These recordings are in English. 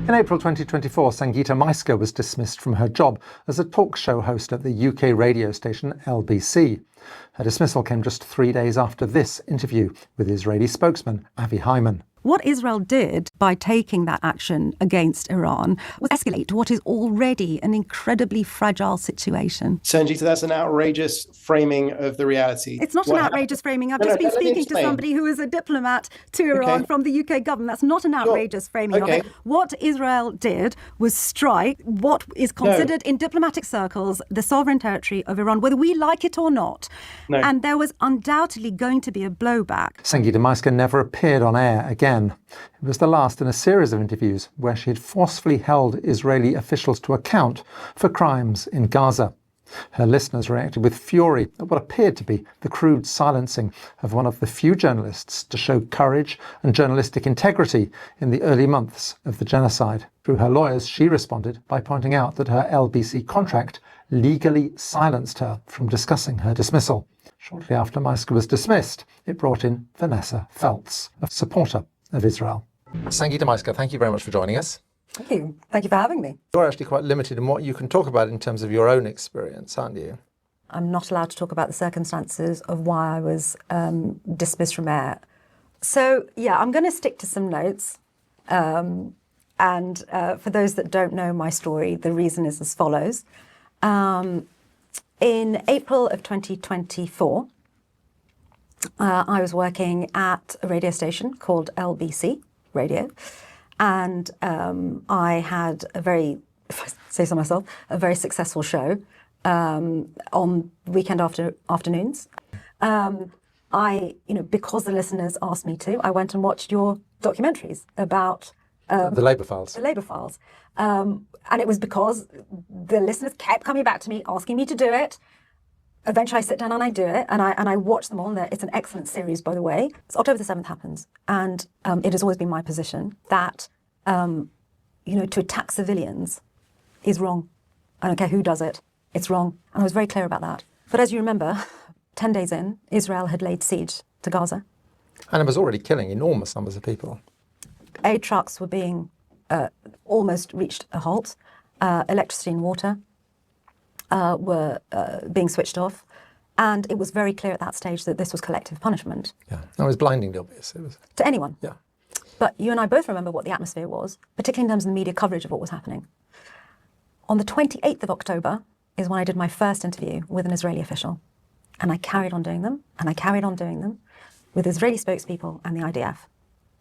In April 2024, Sangeeta Maiska was dismissed from her job as a talk show host at the UK radio station LBC. Her dismissal came just 3 days after this interview with Israeli spokesman Avi Hyman. What Israel did by taking that action against Iran was escalate what is already an incredibly fragile situation. Sangeeta, that's an outrageous framing of the reality. It's not an outrageous framing. I've just been speaking to somebody who is a diplomat to Iran from the UK government. That's not an outrageous framing of it. What Israel did was strike what is considered in diplomatic circles the sovereign territory of Iran, whether we like it or not. And there was undoubtedly going to be a blowback. Sangeeta Maiska never appeared on air again. It was the last in a series of interviews where she had forcefully held Israeli officials to account for crimes in Gaza. Her listeners reacted with fury at what appeared to be the crude silencing of one of the few journalists to show courage and journalistic integrity in the early months of the genocide. Through her lawyers, she responded by pointing out that her LBC contract legally silenced her from discussing her dismissal. Shortly after Maiska was dismissed, it brought in Vanessa Feltz, a supporter of Israel. Sangeeta Maiska, thank you very much for joining us. Thank you. Thank you for having me. You're actually quite limited in what you can talk about in terms of your own experience, aren't you? I'm not allowed to talk about the circumstances of why I was dismissed from air. So, I'm going to stick to some notes. And for those that don't know my story, the reason is as follows. In April of 2024, I was working at a radio station called LBC Radio. And I had a very, if I say so myself, a very successful show on weekend afternoons. Because the listeners asked me to, I went and watched your documentaries about the Labour Files. The Labour Files. And it was because the listeners kept coming back to me, asking me to do it. Eventually I sit down and I do it, and I watch them all. And it's an excellent series, by the way. So October the 7th happens, and it has always been my position that, to attack civilians is wrong. I don't care who does it, it's wrong. And I was very clear about that. But as you remember, 10 days in, Israel had laid siege to Gaza. And it was already killing enormous numbers of people. Aid trucks were being almost reached a halt. Electricity and water were being switched off. And it was very clear at that stage that this was collective punishment. Yeah, it was blindingly obvious. It was to anyone. Yeah. But you and I both remember what the atmosphere was, particularly in terms of the media coverage of what was happening. On the 28th of October is when I did my first interview with an Israeli official. And I carried on doing them, and I carried on doing them with Israeli spokespeople and the IDF.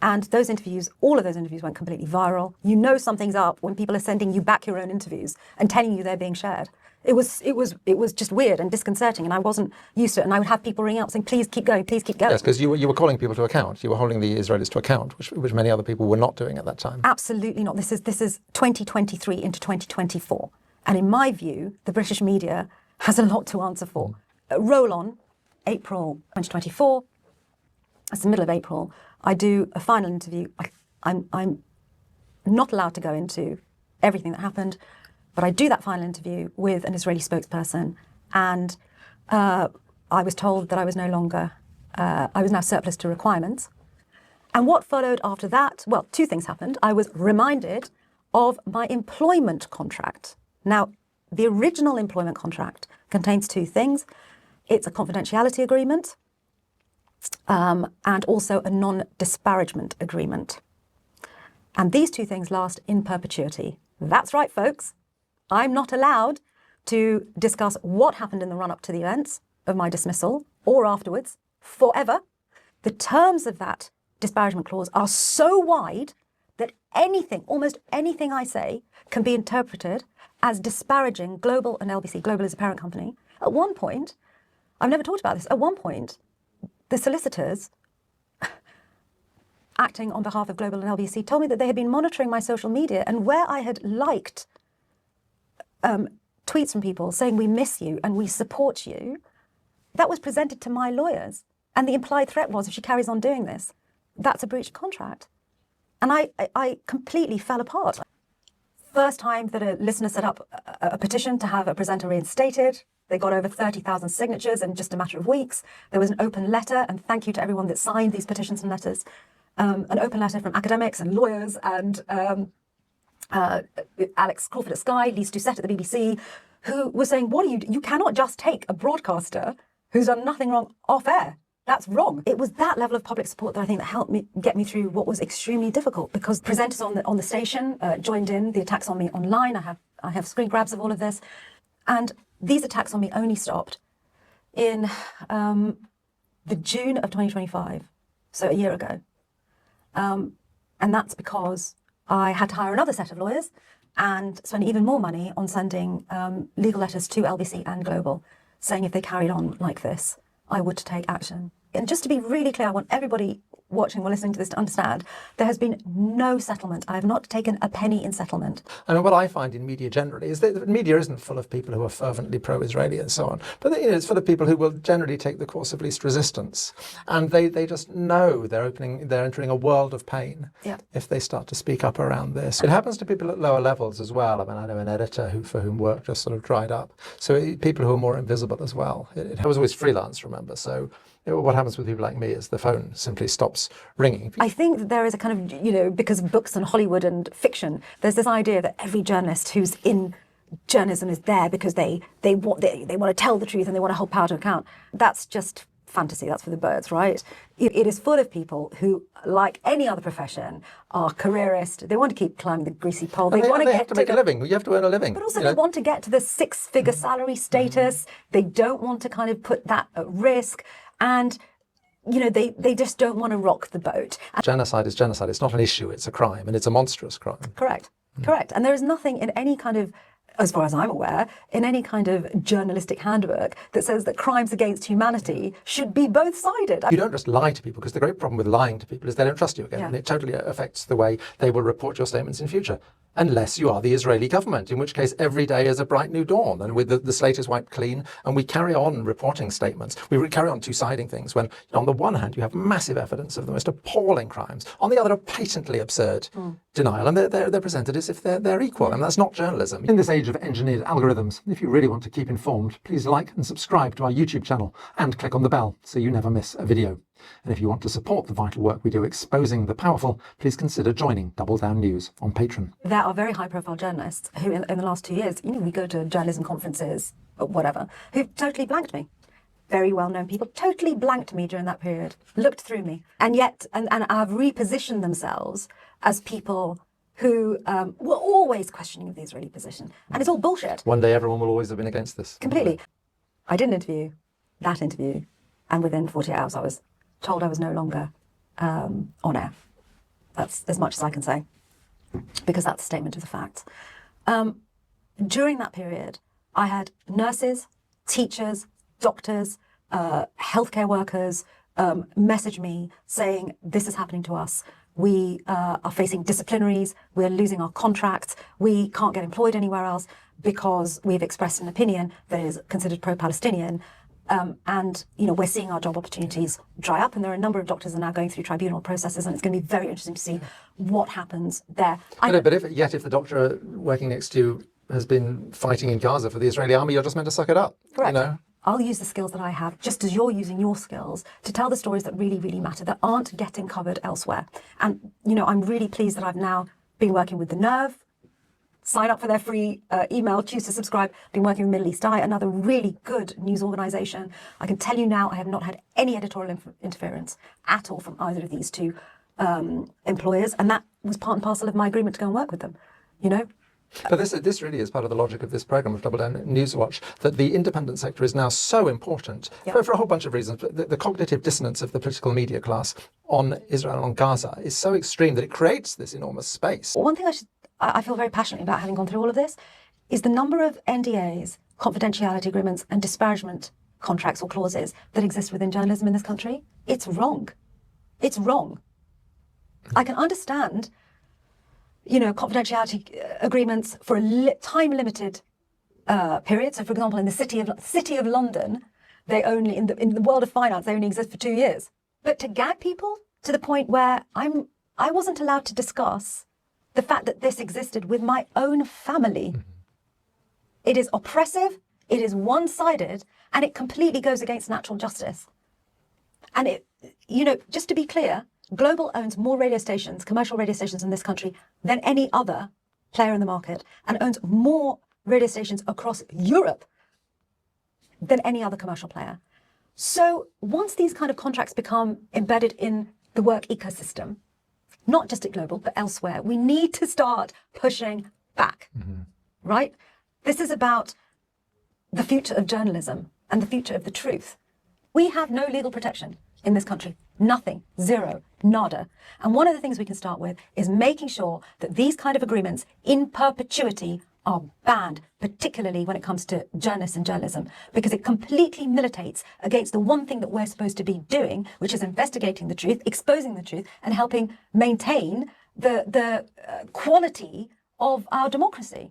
And those interviews, all of those interviews went completely viral. You know something's up when people are sending you back your own interviews and telling you they're being shared. It was just weird and disconcerting, and I wasn't used to it. And I would have people ring up saying, "Please keep going, please keep going." Yes, because you were calling people to account. You were holding the Israelis to account, which many other people were not doing at that time. Absolutely not. This is 2023 into 2024, and in my view, the British media has a lot to answer for. Roll on, April 2024. It's the middle of April. I do a final interview. I'm not allowed to go into everything that happened. But I do that final interview with an Israeli spokesperson, and I was told that I was now surplus to requirements. And what followed after that? Well, two things happened. I was reminded of my employment contract. Now, the original employment contract contains two things. It's a confidentiality agreement and also a non-disparagement agreement. And these two things last in perpetuity. That's right, folks. I'm not allowed to discuss what happened in the run-up to the events of my dismissal or afterwards forever. The terms of that disparagement clause are so wide that almost anything I say can be interpreted as disparaging Global and LBC. Global is a parent company. At one point, I've never talked about this, at one point, the solicitors acting on behalf of Global and LBC told me that they had been monitoring my social media, and where I had liked tweets from people saying we miss you and we support you, that was presented to my lawyers. And the implied threat was, if she carries on doing this, that's a breach of contract. And I completely fell apart. First time that a listener set up a petition to have a presenter reinstated, they got over 30,000 signatures in just a matter of weeks. There was an open letter, and thank you to everyone that signed these petitions and letters, an open letter from academics and lawyers and Alex Crawford at Sky, Lisa Doucette at the BBC, who was saying, what are you cannot just take a broadcaster who's done nothing wrong off air. That's wrong. It was that level of public support that I think that helped me get me through what was extremely difficult, because presenters on the station joined in the attacks on me online. I have screen grabs of all of this, and these attacks on me only stopped in the June of 2025, so a year ago, and that's because I had to hire another set of lawyers and spend even more money on sending legal letters to LBC and Global, saying if they carried on like this, I would take action. And just to be really clear, I want everybody watching or listening to this to understand, there has been no settlement. I have not taken a penny in settlement. And what I find in media generally is that the media isn't full of people who are fervently pro-Israeli and so on, but it's full of people who will generally take the course of least resistance. And they just know they're entering a world of pain if they start to speak up around this. It happens to people at lower levels as well. I mean, I know an editor for whom work just sort of dried up. So people who are more invisible as well. It was always freelance, remember, so what happens with people like me is the phone simply stops ringing. I think that there is a kind of, because of books and Hollywood and fiction, there's this idea that every journalist who's in journalism is there because they want to tell the truth and they want to hold power to account. That's just fantasy. That's for the birds, right? It is full of people who, like any other profession, are careerist. They want to keep climbing the greasy pole. They have to make a living. You have to earn a living. But also they want to get to the six-figure salary status. They don't want to kind of put that at risk. And, they just don't want to rock the boat. Genocide is genocide. It's not an issue. It's a crime, and it's a monstrous crime. Correct. And there is nothing in any kind of, as far as I'm aware, in any kind of journalistic handbook that says that crimes against humanity should be both-sided. You don't just lie to people, because the great problem with lying to people is they don't trust you again, and it totally affects the way they will report your statements in future. Unless you are the Israeli government, in which case every day is a bright new dawn, and with the slate is wiped clean, and we carry on reporting statements. We carry on two-siding things when, on the one hand, you have massive evidence of the most appalling crimes. On the other, a patently absurd denial, and they're presented as if they're equal, and that's not journalism. In this age of engineered algorithms, if you really want to keep informed, please like and subscribe to our YouTube channel, and click on the bell so you never miss a video. And if you want to support the vital work we do exposing the powerful, please consider joining Double Down News on Patreon. There are very high-profile journalists who, in the last 2 years, we go to journalism conferences or whatever, who've totally blanked me. Very well-known people totally blanked me during that period, looked through me, and yet and have repositioned themselves as people who were always questioning of the Israeli position. And it's all bullshit. One day everyone will always have been against this. Completely. I did an interview, that interview, and within 48 hours I was told I was no longer on air. That's as much as I can say, because that's a statement of the facts. During that period, I had nurses, teachers, doctors, healthcare workers message me saying, this is happening to us. We are facing disciplinaries, we're losing our contracts, we can't get employed anywhere else because we've expressed an opinion that is considered pro-Palestinian. And we're seeing our job opportunities dry up, and there are a number of doctors are now going through tribunal processes, and it's going to be very interesting to see what happens there. But if the doctor working next to you has been fighting in Gaza for the Israeli army, you're just meant to suck it up. Correct. I'll use the skills that I have, just as you're using your skills, to tell the stories that really, really matter, that aren't getting covered elsewhere. And, I'm really pleased that I've now been working with The Nerve. Sign up for their free email, choose to subscribe. Been working with Middle East Eye, another really good news organisation. I can tell you now, I have not had any editorial interference at all from either of these two employers, and that was part and parcel of my agreement to go and work with them, But this really is part of the logic of this programme of Double Down Newswatch, that the independent sector is now so important for a whole bunch of reasons. The cognitive dissonance of the political media class on Israel and on Gaza is so extreme that it creates this enormous space. One thing I feel very passionately about, having gone through all of this, is the number of NDAs, confidentiality agreements, and disparagement contracts or clauses that exist within journalism in this country. It's wrong. It's wrong. I can understand, confidentiality agreements for a time-limited period. So, for example, in the city of London, they only in the world of finance they only exist for 2 years. But to gag people to the point where I wasn't allowed to discuss the fact that this existed with my own family. It is oppressive, it is one-sided, and it completely goes against natural justice. And it, just to be clear, Global owns more radio stations, commercial radio stations in this country than any other player in the market and owns more radio stations across Europe than any other commercial player. So once these kind of contracts become embedded in the work ecosystem, not just at Global, but elsewhere, we need to start pushing back, right? This is about the future of journalism and the future of the truth. We have no legal protection in this country. Nothing, zero, nada. And one of the things we can start with is making sure that these kind of agreements in perpetuity are banned, particularly when it comes to journalists and journalism, because it completely militates against the one thing that we're supposed to be doing, which is investigating the truth, exposing the truth, and helping maintain the quality of our democracy.